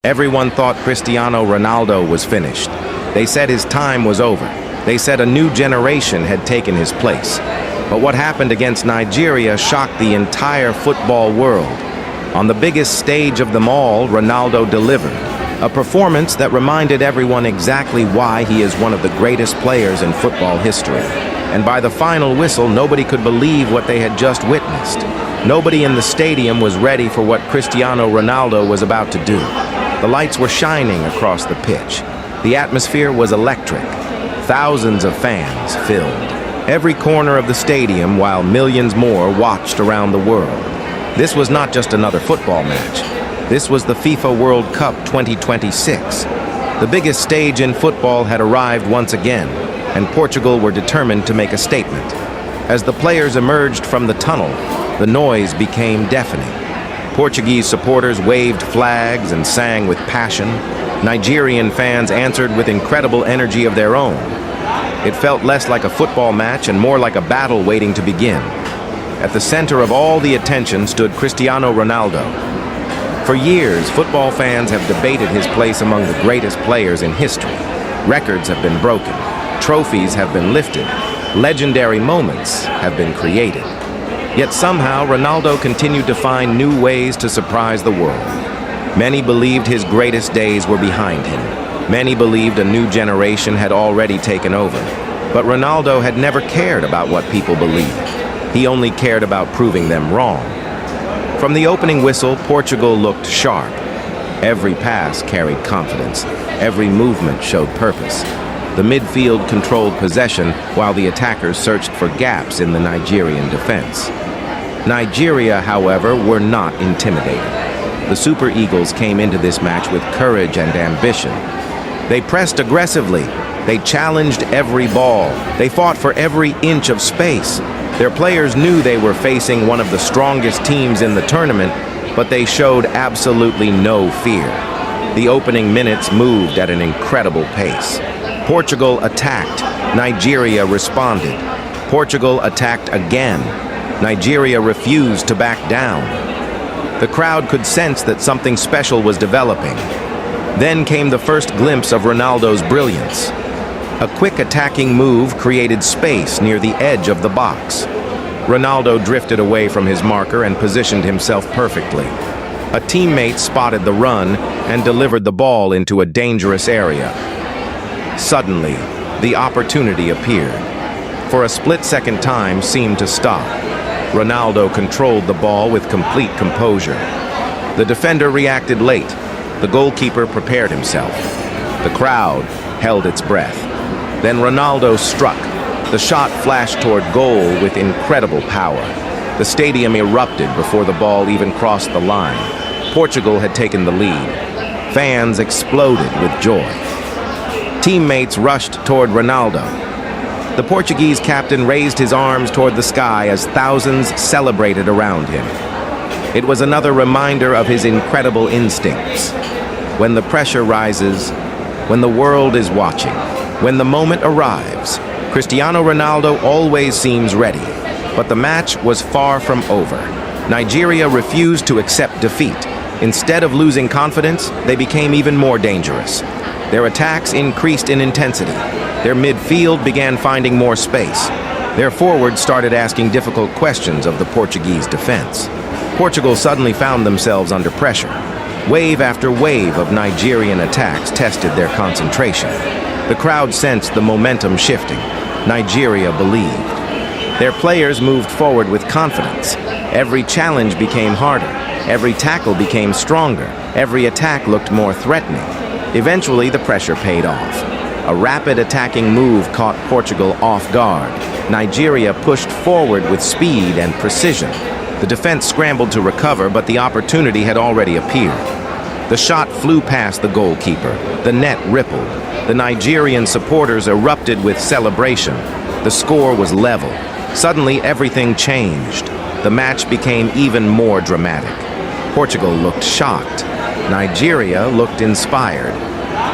Everyone thought Cristiano Ronaldo was finished. They said his time was over. They said a new generation had taken his place. But what happened against Nigeria shocked the entire football world. On the biggest stage of them all, Ronaldo delivered. A performance that reminded everyone exactly why he is one of the greatest players in football history. And by the final whistle, nobody could believe what they had just witnessed. Nobody in the stadium was ready for what Cristiano Ronaldo was about to do. The lights were shining across the pitch. The atmosphere was electric. Thousands of fans filled every corner of the stadium while millions more watched around the world. This was not just another football match. This was the FIFA World Cup 2026. The biggest stage in football had arrived once again, and Portugal were determined to make a statement. As the players emerged from the tunnel, the noise became deafening. Portuguese supporters waved flags and sang with passion. Nigerian fans answered with incredible energy of their own. It felt less like a football match and more like a battle waiting to begin. At the center of all the attention stood Cristiano Ronaldo. For years, football fans have debated his place among the greatest players in history. Records have been broken. Trophies have been lifted. Legendary moments have been created. Yet somehow, Ronaldo continued to find new ways to surprise the world. Many believed his greatest days were behind him. Many believed a new generation had already taken over. But Ronaldo had never cared about what people believed. He only cared about proving them wrong. From the opening whistle, Portugal looked sharp. Every pass carried confidence. Every movement showed purpose. The midfield controlled possession while the attackers searched for gaps in the Nigerian defense. Nigeria, however, were not intimidated. The Super Eagles came into this match with courage and ambition. They pressed aggressively. They challenged every ball. They fought for every inch of space. Their players knew they were facing one of the strongest teams in the tournament, but they showed absolutely no fear. The opening minutes moved at an incredible pace. Portugal attacked. Nigeria responded. Portugal attacked again. Nigeria refused to back down. The crowd could sense that something special was developing. Then came the first glimpse of Ronaldo's brilliance. A quick attacking move created space near the edge of the box. Ronaldo drifted away from his marker and positioned himself perfectly. A teammate spotted the run and delivered the ball into a dangerous area. Suddenly, the opportunity appeared. For a split-second, time seemed to stop. Ronaldo controlled the ball with complete composure. The defender reacted late. The goalkeeper prepared himself. The crowd held its breath. Then Ronaldo struck. The shot flashed toward goal with incredible power. The stadium erupted before the ball even crossed the line. Portugal had taken the lead. Fans exploded with joy. Teammates rushed toward Ronaldo. The Portuguese captain raised his arms toward the sky as thousands celebrated around him. It was another reminder of his incredible instincts. When the pressure rises, when the world is watching, when the moment arrives, Cristiano Ronaldo always seems ready. But the match was far from over. Nigeria refused to accept defeat. Instead of losing confidence, they became even more dangerous. Their attacks increased in intensity. Their midfield began finding more space. Their forwards started asking difficult questions of the Portuguese defense. Portugal suddenly found themselves under pressure. Wave after wave of Nigerian attacks tested their concentration. The crowd sensed the momentum shifting. Nigeria believed. Their players moved forward with confidence. Every challenge became harder. Every tackle became stronger. Every attack looked more threatening. Eventually, the pressure paid off. A rapid attacking move caught Portugal off guard. Nigeria pushed forward with speed and precision. The defense scrambled to recover, but the opportunity had already appeared. The shot flew past the goalkeeper. The net rippled. The Nigerian supporters erupted with celebration. The score was level. Suddenly, everything changed. The match became even more dramatic. Portugal looked shocked. Nigeria looked inspired.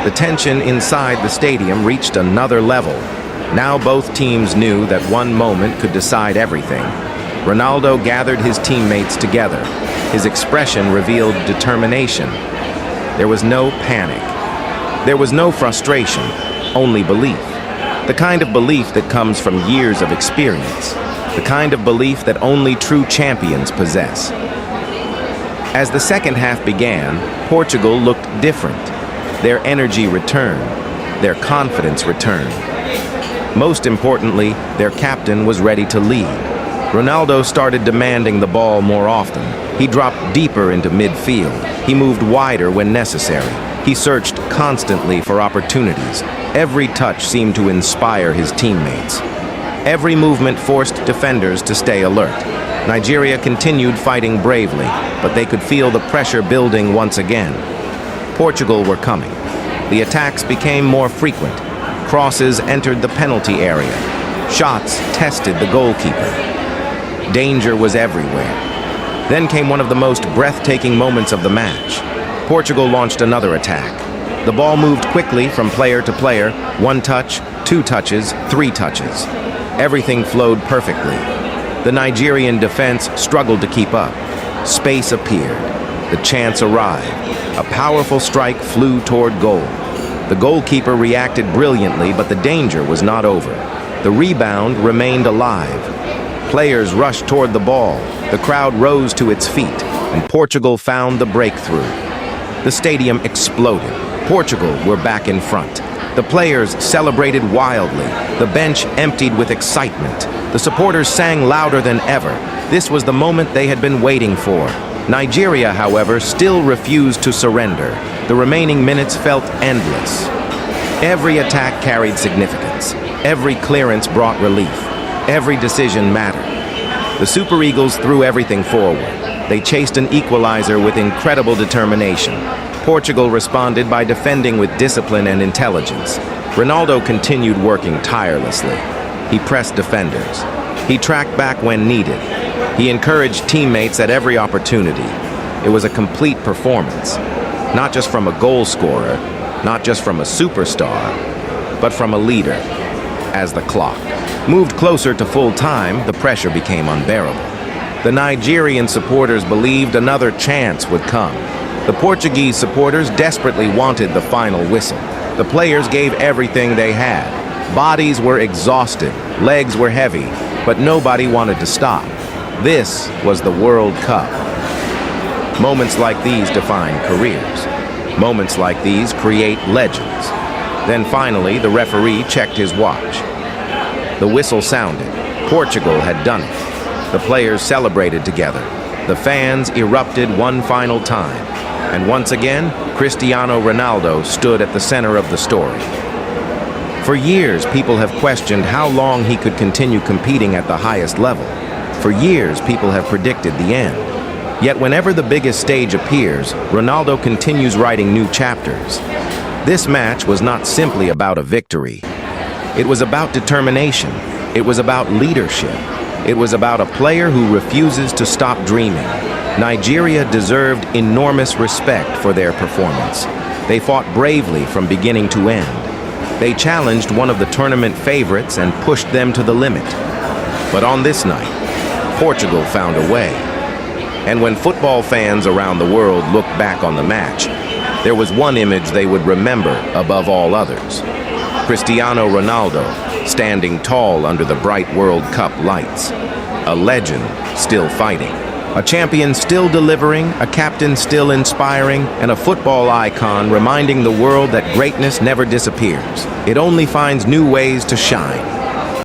The tension inside the stadium reached another level. Now both teams knew that one moment could decide everything. Ronaldo gathered his teammates together. His expression revealed determination. There was no panic. There was no frustration, only belief. The kind of belief that comes from years of experience. The kind of belief that only true champions possess. As the second half began, Portugal looked different. Their energy returned. Their confidence returned. Most importantly, their captain was ready to lead. Ronaldo started demanding the ball more often. He dropped deeper into midfield. He moved wider when necessary. He searched constantly for opportunities. Every touch seemed to inspire his teammates. Every movement forced defenders to stay alert. Nigeria continued fighting bravely, but they could feel the pressure building once again. Portugal were coming. The attacks became more frequent. Crosses entered the penalty area. Shots tested the goalkeeper. Danger was everywhere. Then came one of the most breathtaking moments of the match. Portugal launched another attack. The ball moved quickly from player to player, 1 touch, 2 touches, 3 touches. Everything flowed perfectly. The Nigerian defense struggled to keep up. Space appeared. The chance arrived. A powerful strike flew toward goal. The goalkeeper reacted brilliantly, but the danger was not over. The rebound remained alive. Players rushed toward the ball. The crowd rose to its feet, and Portugal found the breakthrough. The stadium exploded. Portugal were back in front. The players celebrated wildly. The bench emptied with excitement. The supporters sang louder than ever. This was the moment they had been waiting for. Nigeria, however, still refused to surrender. The remaining minutes felt endless. Every attack carried significance. Every clearance brought relief. Every decision mattered. The Super Eagles threw everything forward. They chased an equalizer with incredible determination. Portugal responded by defending with discipline and intelligence. Ronaldo continued working tirelessly. He pressed defenders. He tracked back when needed. He encouraged teammates at every opportunity. It was a complete performance, not just from a goal scorer, not just from a superstar, but from a leader. As the clock moved closer to full time, the pressure became unbearable. The Nigerian supporters believed another chance would come. The Portuguese supporters desperately wanted the final whistle. The players gave everything they had. Bodies were exhausted, legs were heavy, but nobody wanted to stop. This was the World Cup. Moments like these define careers. Moments like these create legends. Then finally, the referee checked his watch. The whistle sounded. Portugal had done it. The players celebrated together. The fans erupted one final time. And once again, Cristiano Ronaldo stood at the center of the story. For years, people have questioned how long he could continue competing at the highest level. For years, people have predicted the end. Yet whenever the biggest stage appears, Ronaldo continues writing new chapters. This match was not simply about a victory. It was about determination. It was about leadership. It was about a player who refuses to stop dreaming. Nigeria deserved enormous respect for their performance. They fought bravely from beginning to end. They challenged one of the tournament favorites and pushed them to the limit. But on this night, Portugal found a way. And when football fans around the world looked back on the match, there was one image they would remember above all others. Cristiano Ronaldo, standing tall under the bright World Cup lights. A legend still fighting. A champion still delivering, a captain still inspiring, and a football icon reminding the world that greatness never disappears. It only finds new ways to shine.